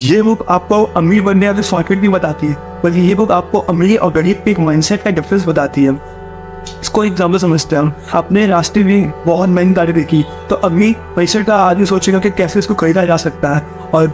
ये बुक आपको अमीर बनने का शॉर्टकट नहीं बताती है, बल्कि ये बुक आपको अमीर और गरीब के माइंडसेट का डिफरेंस बताती है। इसको एग्जाम्पल समझते हैं हम। अपने रास्ते में बहुत महंगी गाड़ी देखी तो अमीर पैसे का आदमी सोचेगा कि कैसे इसको खरीदा जा सकता है, और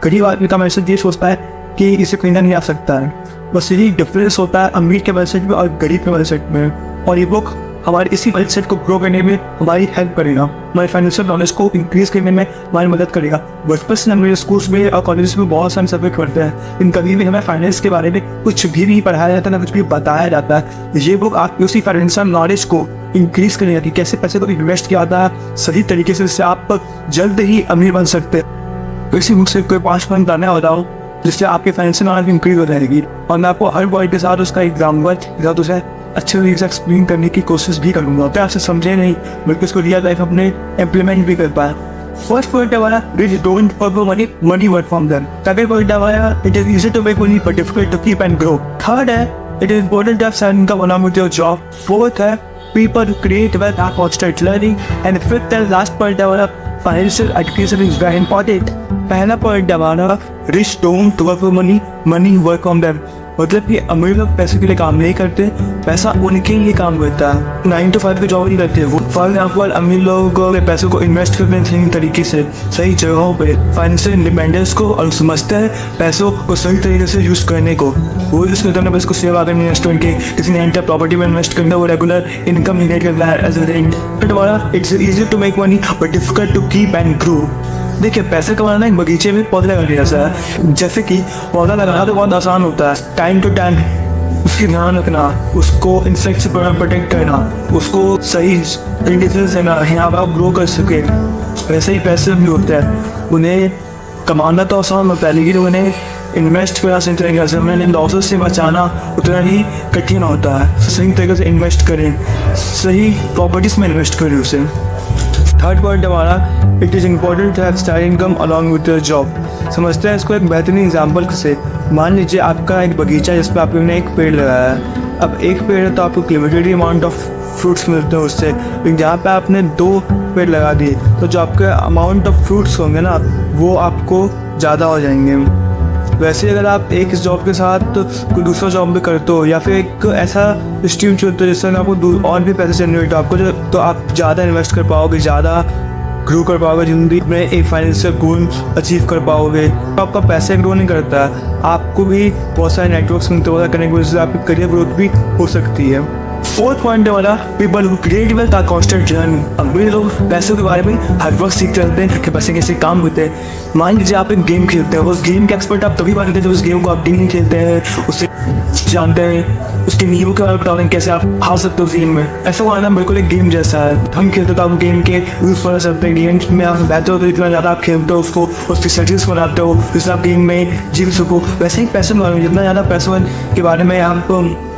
गरीब आदमी का माइंडसेट ये सोचता है कि इसे खरीदा नहीं जा सकता है। बस यही डिफरेंस होता है अमीर के माइंडसेट में और गरीब के माइंडसेट में। और ये बुक हमारे इसी माइंडसेट को ग्रो करने में हमारी हेल्प करेगा, हमारे फाइनेंशियल नॉलेज को इंक्रीज करने में हमारी मदद करेगा। बचपन से हमें स्कूल्स में और कॉलेज में बहुत सारे सब्जेक्ट पढ़ते हैं, लेकिन कभी भी हमें फाइनेंस के बारे में कुछ भी नहीं पढ़ाया जाता, ना कुछ भी बताया जाता है। ये बुक आपकी उसी फाइनेंशियल नॉलेज को इंक्रीज करेगा कि कैसे पैसे को इन्वेस्ट किया जाता है सही तरीके से, जिससे आप जल्द ही अमीर बन सकते हैं। तो इसी बुक से कोई 5 पॉइंट बताना बताओ जिससे आपकी फाइनेंशियल नॉलेज इंक्रीज हो जाएगी, और मैं आपको हर पॉइंट के साथ उसका एग्जाम्पल के साथ उसे अच्छे तरीके से एक्सप्लेन करने की कोशिश भी करूंगा, तो आपसे समझे नहीं बल्कि उसको रियल लाइफ अपने इम्प्लीमेंट भी कर पाए। फर्स्ट पॉइंट हमारा rich don't work for money, money work for them. Second point हमारा it is easy to make money but difficult to keep and grow. Third है it is important to have side income along with your job। Fourth है people create wealth are constant learning। And fifth and last point हमारा financial education is very important. पहला पॉइंट हमारा rich don't work for money, money work for them. मतलब कि अमीर लोग पैसे के लिए काम नहीं करते, पैसा उनके लिए काम करता है। 9 to 5 की जॉब नहीं करते वो। फॉर एग्जाम्पल अमीर लोग पैसों को इन्वेस्ट करते हैं सही तरीके से, सही जगहों पे, फाइनेंशियल इंडिपेंडेंस को, और समझते हैं पैसों को सही तरीके से यूज करने को। वो यूज करते हैं पैसे को सेव आकर इन्वेस्ट करके, किसी ने एंटर प्रॉपर्टी में इन्वेस्ट करना, वो रेगुलर इनकम जनरेट करता है एज अ रेंट। हमारा it's easy to make money but difficult to keep and grow. देखिए पैसे कमाना एक बगीचे में पौधे लगाने जैसा है। जैसे कि पौधा लगाना तो बहुत आसान होता है, टाइम टू टाइम उसकी ध्यान रखना, उसको इंसेक्ट से प्रोटेक्ट करना, उसको सही तरीके से देना, यहाँ पर आप ग्रो कर सके। वैसे ही पैसे भी होते हैं, उन्हें कमाना तो आसान होता है, लेकिन उन्हें इन्वेस्ट करना सही तरीके से, उन्हें लॉसेस से बचाना उतना ही कठिन होता है। सही तरीके से इन्वेस्ट करें, सही प्रॉपर्टीज में इन्वेस्ट करें उसे। थर्ड पॉइंट हमारा it is important to have side income along with your job. समझते हैं इसको एक बेहतरीन एग्जांपल से। मान लीजिए आपका एक बगीचा है जिस पर आपने एक पेड़ लगाया है। अब एक पेड़ है तो आपको लिमिटेड अमाउंट ऑफ फ्रूट्स मिलते हैं उससे, लेकिन जहाँ पे आपने 2 पेड़ लगा दिए तो जो आपके अमाउंट ऑफ फ्रूट्स होंगे ना वो आपको ज़्यादा हो जाएंगे। वैसे अगर आप एक जॉब के साथ कोई दूसरा जॉब भी करते हो, या फिर एक ऐसा स्ट्रीम चुनते हो जिससे आपको और भी पैसे जनरेट आपको, तो आप ज़्यादा इन्वेस्ट कर पाओगे, ज़्यादा ग्रो कर पाओगे, जिंदगी में एक फाइनेंशियल गोल अचीव कर पाओगे। तो आपका पैसे ग्रो नहीं करता है, आपको भी बहुत सारे नेटवर्क्स मिलते हो करने की वजह से आपकी करियर ग्रोथ भी हो सकती है। फोर्थ पॉइंट है वाला people who create wealth are constant journey. अमीर लोग पैसों के बारे में हर वक्त सीखते रहते हैं कि पैसे कैसे काम होते हैं। मान लीजिए आप एक गेम खेलते हैं, उस गेम के एक्सपर्ट आप तभी बनते हैं जब उस गेम को आप टीम खेलते हैं, उससे जानते हैं, उसके नियमों के बारे में बताते हैं कैसे आप हार सकते हो उस गेम में। ऐसा हुआ ना बिल्कुल एक गेम जैसा है, हम खेलते तो आप गेम के रूल्स फॉलो करते हैं, गेम में आप बेहतर होते जितना ज़्यादा आप खेलते हो उसको, उसकी स्ट्रेटजीज बनाते हो जिससे आप गेम में जीत सको। वैसे ही पैसे के बारे में, जितना ज़्यादा पैसों के बारे में आप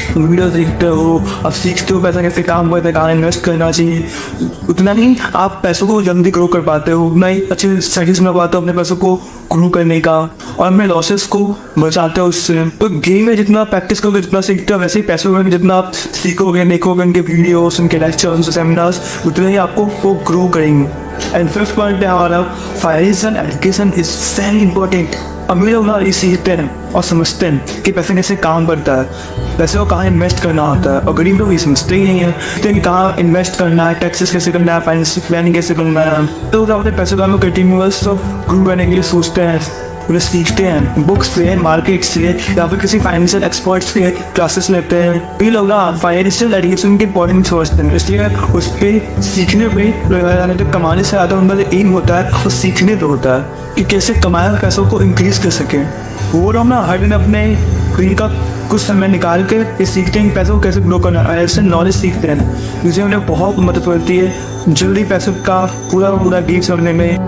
वीडियो देखते हो, आप सीखते हो पैसा कैसे काम करता है, कहाँ इन्वेस्ट करना चाहिए, उतना ही आप पैसों को जल्दी ग्रो कर पाते हो, उतना ही अच्छे स्ट्रेटजीज बना पाते हो अपने पैसों को ग्रो करने का, और अपने लॉसेस को बचाते हो उससे। तो गेम में जितना प्रैक्टिस करोगे, जितना सीखते हो, वैसे ही पैसों में जितना आप सीखोगे, देखोगे उनके वीडियोस, उनके लेक्चर्स, सेमिनार्स, उतना ही आपको वो ग्रो करेंगे। एंड फिफ्थ पॉइंट है हमारा financial education is very important. अमीर लोग ना ये सीखते हैं और समझते हैं कि पैसे कैसे काम करता है, पैसे को कहाँ इन्वेस्ट करना होता है, और गरीब लोग ये समझते ही नहीं है कि कहाँ इन्वेस्ट करना है, टैक्सेस कैसे करना है, फाइनेंशियल प्लानिंग कैसे करना है। तो अपने पैसे को हम कंटिन्यूअस ग्रो करने के लिए सोचते हैं, उन्हें सीखते हैं बुक्स से, मार्केट से, या फिर किसी फाइनेंशियल एक्सपर्ट से क्लासेस लेते हैं। ये लोग ना फाइनेंशियल एजुकेशन की इंपॉर्टेंस समझते हैं, इसलिए उस पर सीखने पर लगाया जाने तो कमाने से ज़्यादा उनका जो एम होता है वो सीखने पर होता है कि कैसे कमाए पैसों को इंक्रीज कर सकें। वो लोग ना हर दिन अपने दिन का कुछ समय निकाल के ये सीखते हैं कि पैसों को कैसे ग्रो करना है, ऐसे नॉलेज सीखते हैं जिससे उन्हें बहुत मदद मिलती है जल्दी पैसों का पूरा गेम समझने में।